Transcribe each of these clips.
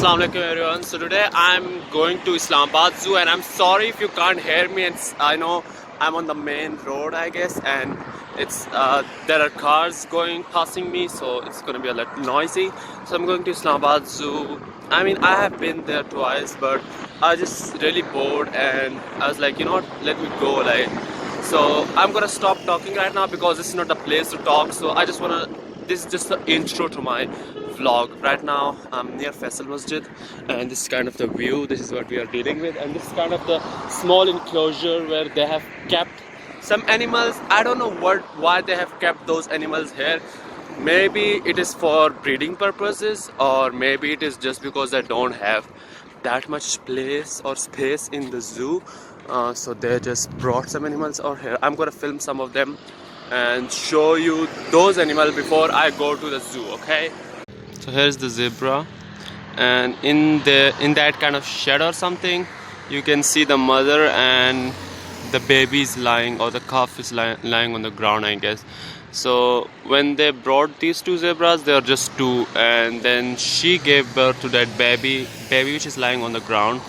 Assalamu alaikum everyone. So today I'm going to Islamabad Zoo and I'm sorry if you can't hear me. I know I'm on the main road I guess, and it's there are cars passing me, so it's gonna be a little noisy. So I'm going to Islamabad Zoo. I mean, I have been there twice, but I just really bored and I was like, you know what, let me go. So I'm gonna stop talking right now because this is not the place to talk. So I just wanna, this is just the intro to my vlog. Right now I'm near Faisal Masjid and this is kind of the view. This is what we are dealing with, and this is kind of the small enclosure where they have kept some animals. I don't know why they have kept those animals here. Maybe it is for breeding purposes, or maybe it is just because they don't have that much place or space in the zoo. So they just brought some animals out here. I'm gonna film some of them and show you those animals before I go to the zoo, okay? So here's the zebra, and in that kind of shed or something, you can see the mother and the baby is lying, or the calf is lying on the ground, I guess. So when they brought these two zebras, they are just two, and then she gave birth to that baby which is lying on the ground.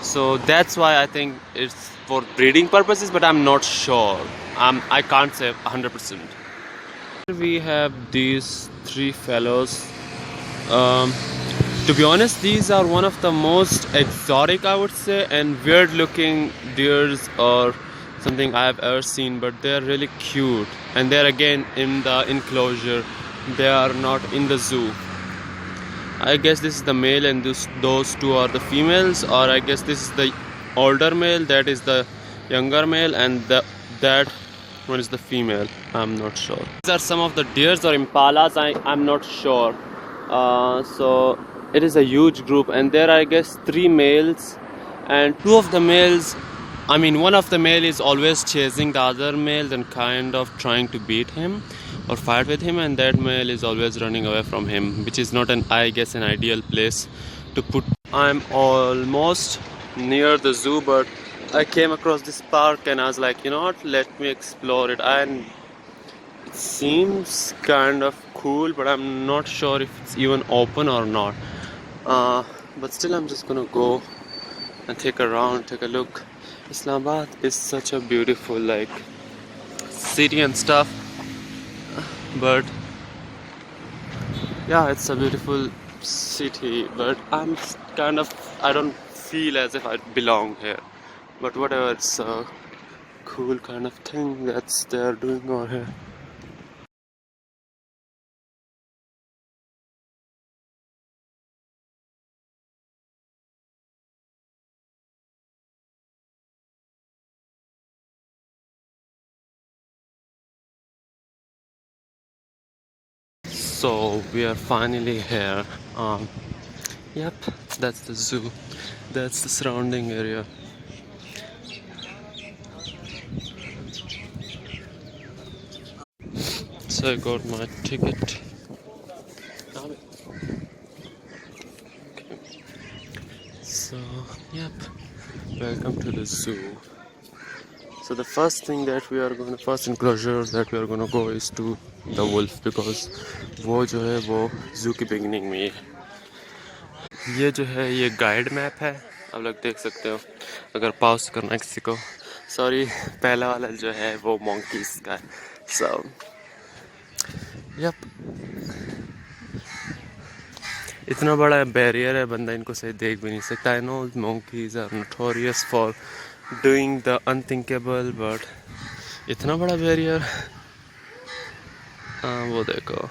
So that's why I think it's for breeding purposes, but I'm not sure. I can't say 100%. We have these three fellows. To be honest, these are one of the most exotic, I would say, and weird looking deers or something I have ever seen, but they're really cute, and they're again in the enclosure. They are not in the zoo. I guess this is the male and those two are the females, or I guess this is the older male, that is the younger male, and that one is the female. I'm not sure. These are some of the deers or impalas. I'm not sure. So it is a huge group, and there are, I guess, three males, and two of the males, I mean one of the male is always chasing the other male and kind of trying to beat him or fight with him, and that male is always running away from him, which is not I guess an ideal place to put. I'm almost near the zoo, but I came across this park and I was like, you know what, let me explore it. And it seems kind of cool, but I'm not sure if it's even open or not. But still, I'm just gonna go and take a look. Islamabad is such a beautiful city and stuff, but yeah, it's a beautiful city, but I don't feel as if I belong here. But whatever, it's a cool kind of thing that's they're doing over here. So we are finally here. Yep, that's the zoo. That's the surrounding area. So I got my ticket. Okay. So yep, welcome to the zoo. So the first enclosure that we are gonna go is to the wolf, because वो जो है वो zoo की beginning में है। ये जो है ये गाइड मैप है, आप लोग देख सकते हो अगर पॉज करना है किसी को। सॉरी, पहला वाला जो है वो monkeys का है। So yep, इतना बड़ा बैरियर है, बंदा इनको सही देख भी नहीं सकता। I know monkeys are notorious for doing the unthinkable, but इतना बड़ा बैरियर। वो देखो,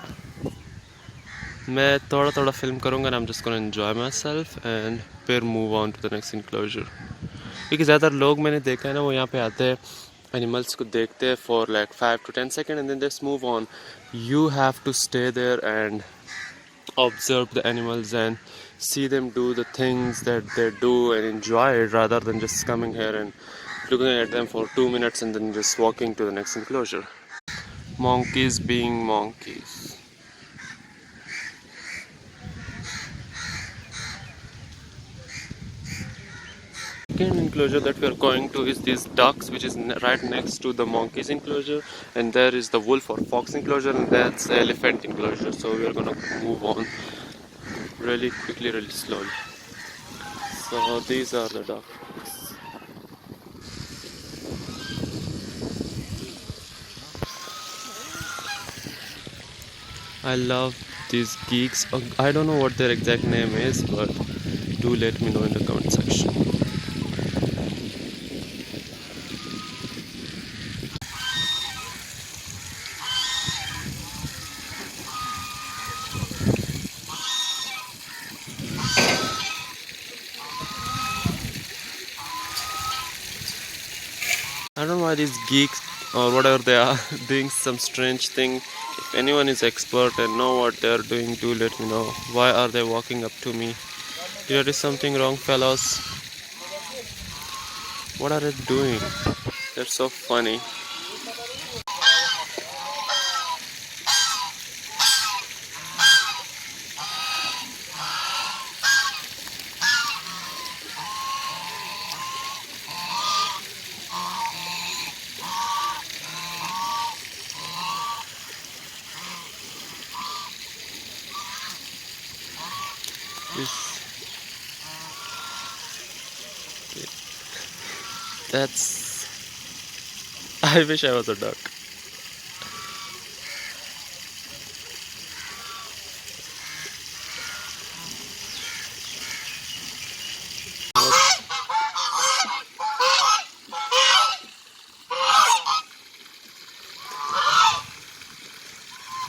मैं थोड़ा फिल्म करूँगा and I'm just gonna enjoy myself and फिर move on to the next enclosure. क्योंकि ज़्यादातर लोग मैंने देखा है ना, वो यहाँ पे आते हैं, एनिमल्स को देखते हैं for like 5 to 10 seconds and then just move on. You have to stay there and observe the animals and see them do the things that they do and enjoy it, rather than just coming here and looking at them for 2 minutes and then just walking to the next enclosure. Monkeys being monkeys. Second enclosure that we are going to is these ducks, which is right next to the monkeys enclosure, and there is the wolf or fox enclosure, and that's the elephant enclosure. So we are gonna move on really quickly, really slowly. So these are the ducks. I love these geeks. I don't know what their exact name is, but do let me know in the comment section. I don't know why these geeks or whatever they are doing some strange thing. If anyone is expert and know what they are doing, do let me know. Why are they walking up to me? There is something wrong, fellows. What are they doing? They're so funny. This, that's. I wish I was a duck.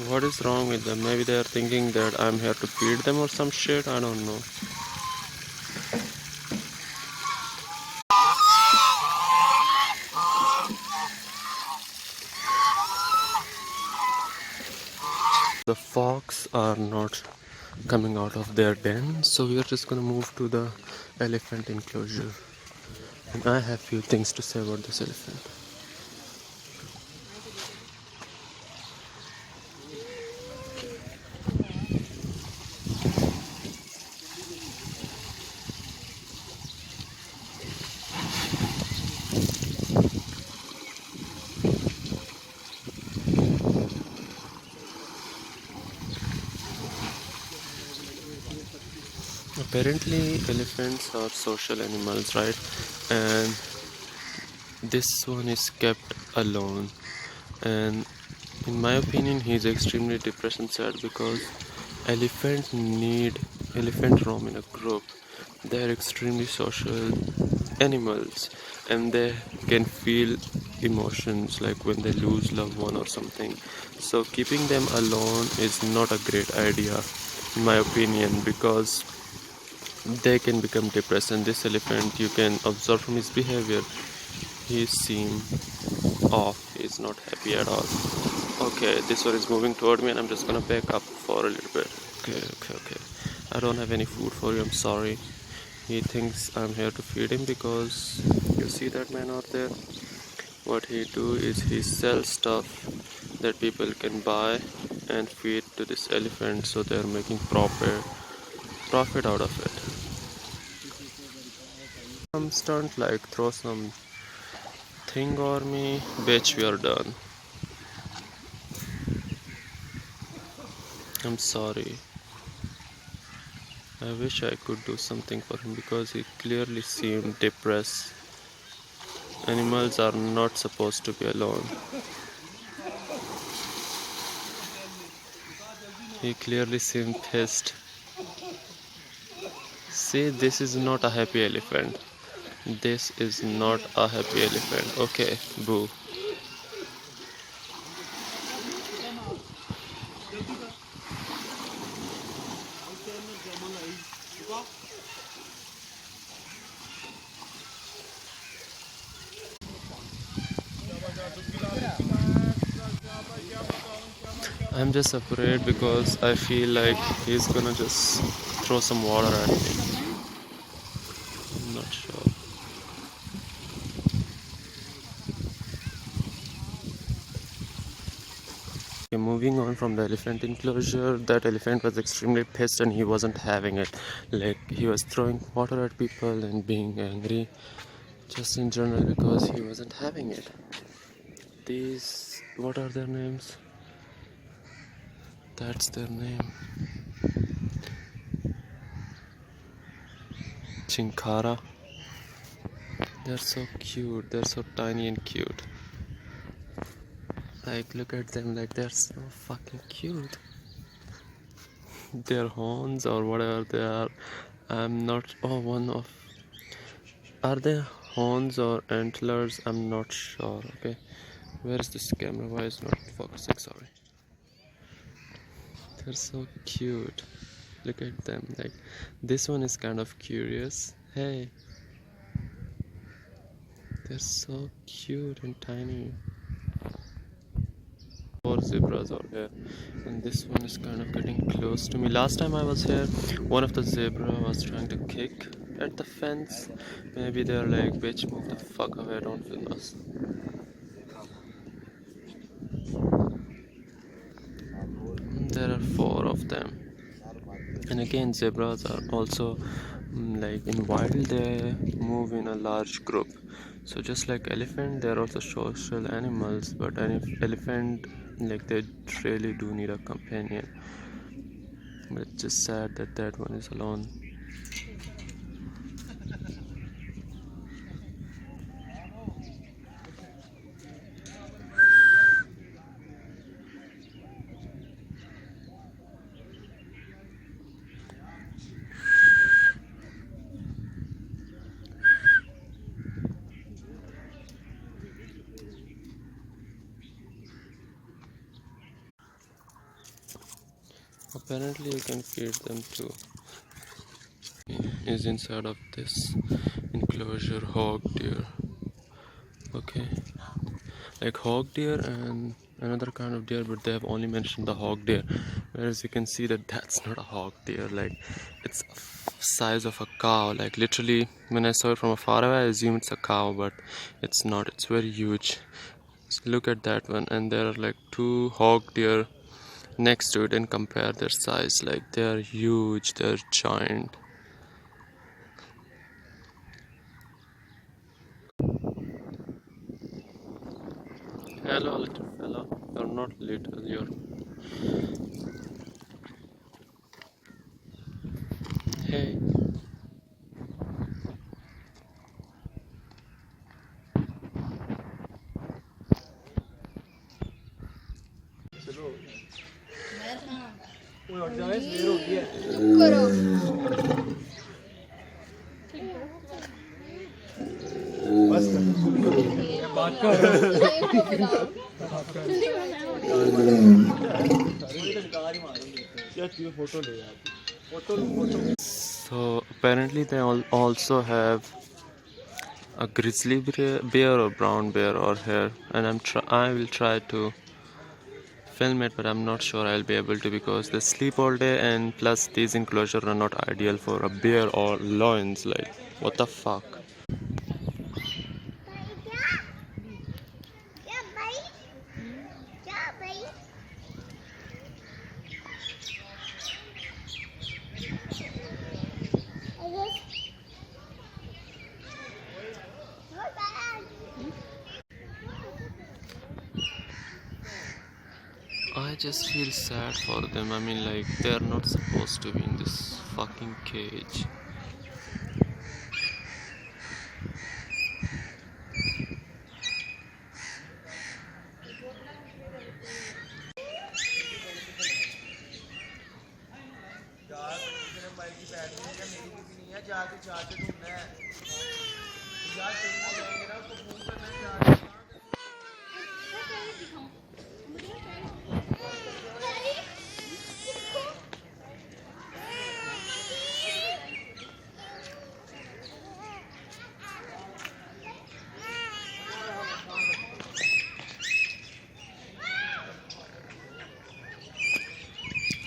What is wrong with them? Maybe they are thinking that I'm here to feed them or some shit. I don't know. The fox are not coming out of their den, so we are just gonna move to the elephant enclosure. And I have few things to say about this elephant. Apparently, elephants are social animals, right? And this one is kept alone. And in my opinion, he is extremely depressed and sad because elephant roam in a group. They are extremely social animals, and they can feel emotions like when they lose loved one or something. So keeping them alone is not a great idea, in my opinion, because they can become depressed. And this elephant, you can observe from his behavior, he seems off, he's not happy at all. Okay, this one is moving toward me and I'm just gonna back up for a little bit. Okay. I don't have any food for you, I'm sorry. He thinks I'm here to feed him because you see that man out there? What he do is he sells stuff that people can buy and feed to this elephant, so they're making profit out of it. Some stunt like throw some thing on me, bitch, we are done. I'm sorry. I wish I could do something for him because he clearly seemed depressed. Animals are not supposed to be alone. He clearly seemed pissed. See, this is not a happy elephant. This is not a happy elephant. Okay, boo. I'm just afraid because I feel like he's gonna just throw some water at me. I'm not sure. Okay, moving on from the elephant enclosure, that elephant was extremely pissed and he wasn't having it. Like, he was throwing water at people and being angry just in general because he wasn't having it. These, what are their names? That's their name. Chinkara. They're so cute. They're so tiny and cute. Like, look at them. Like, they're so fucking cute. Their horns or whatever they are. I'm not. Oh, one of. Are they horns or antlers? I'm not sure. Okay. Where is this camera? Why is it not focusing? Sorry. They're so cute. Look at them. Like, this one is kind of curious. Hey. They're so cute and tiny. Four zebras are here, and this one is kind of getting close to me. Last time I was here, one of the zebra was trying to kick at the fence. Maybe they're like, bitch, move the fuck away, don't film us. There are four of them. And again, zebras are also like in wild, they move in a large group. So just like elephant, they're also social animals, but an elephant, like, they really do need a companion. But it's just sad that that one is alone. Apparently you can feed them too. Is inside of this enclosure hog deer. Okay, like hog deer and another kind of deer, but they have only mentioned the hog deer, whereas you can see that that's not a hog deer. Like, it's size of a cow. Like, literally when I saw it from afar away, I assumed it's a cow, but it's not. It's very huge. So look at that one, and there are like two hog deer next to it, and compare their size. Like, they are huge, they're giant. Hello, little fella. You're not little, you're. Hey. So apparently they also have a grizzly bear or brown bear or hare, and I will try to film it, but I'm not sure I'll be able to because they sleep all day, and plus these enclosures are not ideal for a bear or lions. Like, what the fuck? I just feel sad for them. I mean, like, they're not supposed to be in this fucking cage.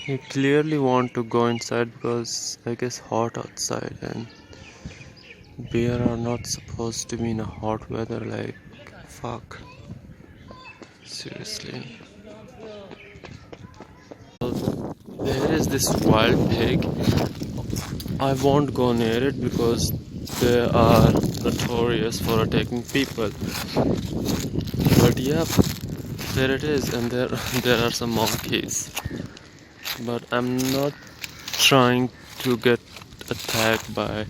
He clearly want to go inside because I guess hot outside, and bear are not supposed to be in a hot weather. Like, fuck. Seriously. There is this wild pig. I won't go near it because they are notorious for attacking people. But yeah, there it is, and there are some monkeys. But I'm not trying to get attacked by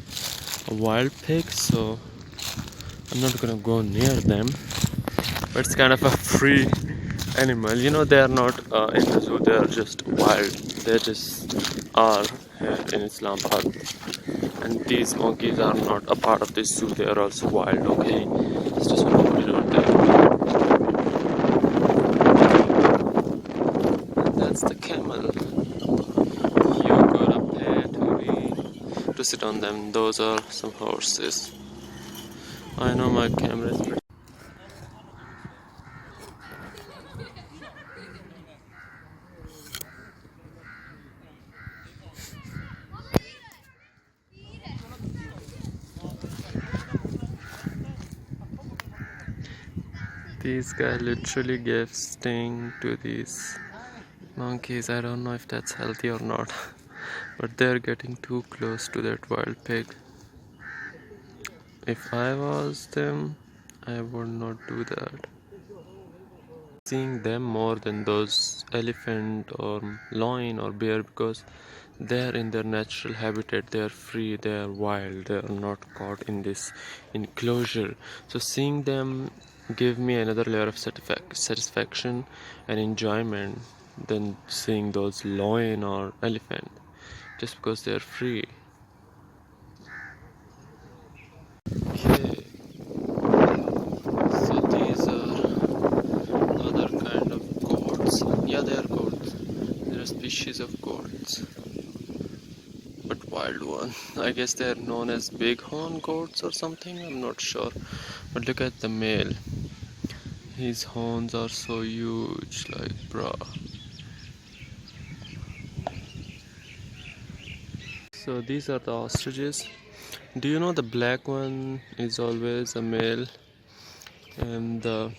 a wild pig, so I'm not gonna go near them. But it's kind of a free animal. You know, they are not in the zoo, they are just wild. They just are here in Islamabad. And these monkeys are not a part of this zoo, they are also wild, okay? It's just want to put it out there. And that's the camel. You gotta pay to sit on them. Those are some horses. I know my camera is pretty. These guys literally gave sting to these monkeys. I don't know if that's healthy or not, but they're getting too close to that wild pig. If I was them, I would not do that. Seeing them more than those elephant or lion or bear, because they're in their natural habitat, they're free, they're wild, they're not caught in this enclosure. So seeing them give me another layer of satisfaction and enjoyment than seeing those lion or elephant, just because they're free. Okay, so these are other kind of goats. Yeah, they are goats. They're a species of goats, but wild one. I guess they're known as bighorn goats or something. I'm not sure. But look at the male. His horns are so huge, like bruh. So these are the ostriches. Do you know the black one is always a male and the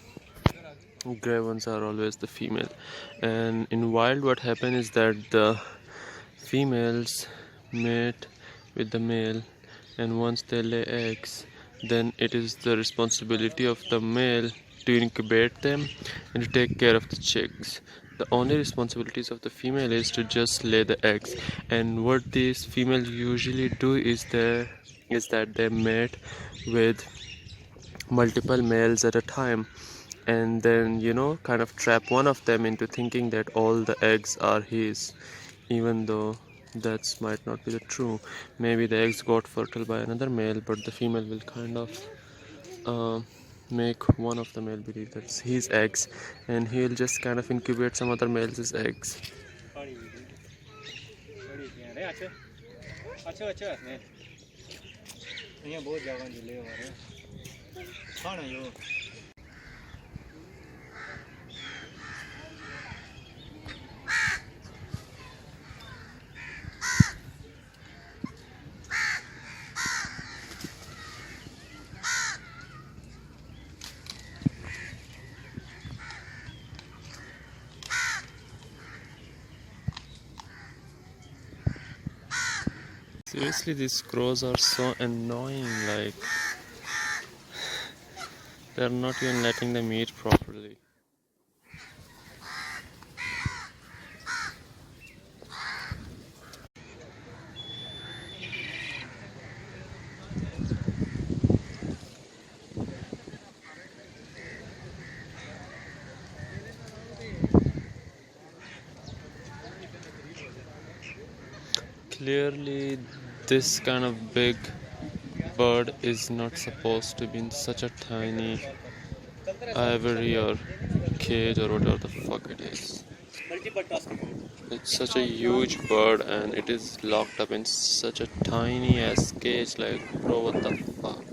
gray ones are always the female? And in wild what happens is that the females mate with the male, and once they lay eggs, then it is the responsibility of the male to incubate them and to take care of the chicks. The only responsibilities of the female is to just lay the eggs. And what these females usually do is that they mate with multiple males at a time, and then kind of trap one of them into thinking that all the eggs are his, even though that might not be the true. Maybe the eggs got fertile by another male, but the female will kind of uh, make one of the male believe that's his eggs, and he'll just kind of incubate some other male's eggs. Seriously, these crows are so annoying, like they're not even letting them eat properly. Clearly, this kind of big bird is not supposed to be in such a tiny ivory or cage or whatever the fuck it is. It's such a huge bird and it is locked up in such a tiny ass cage, like bro, what the fuck.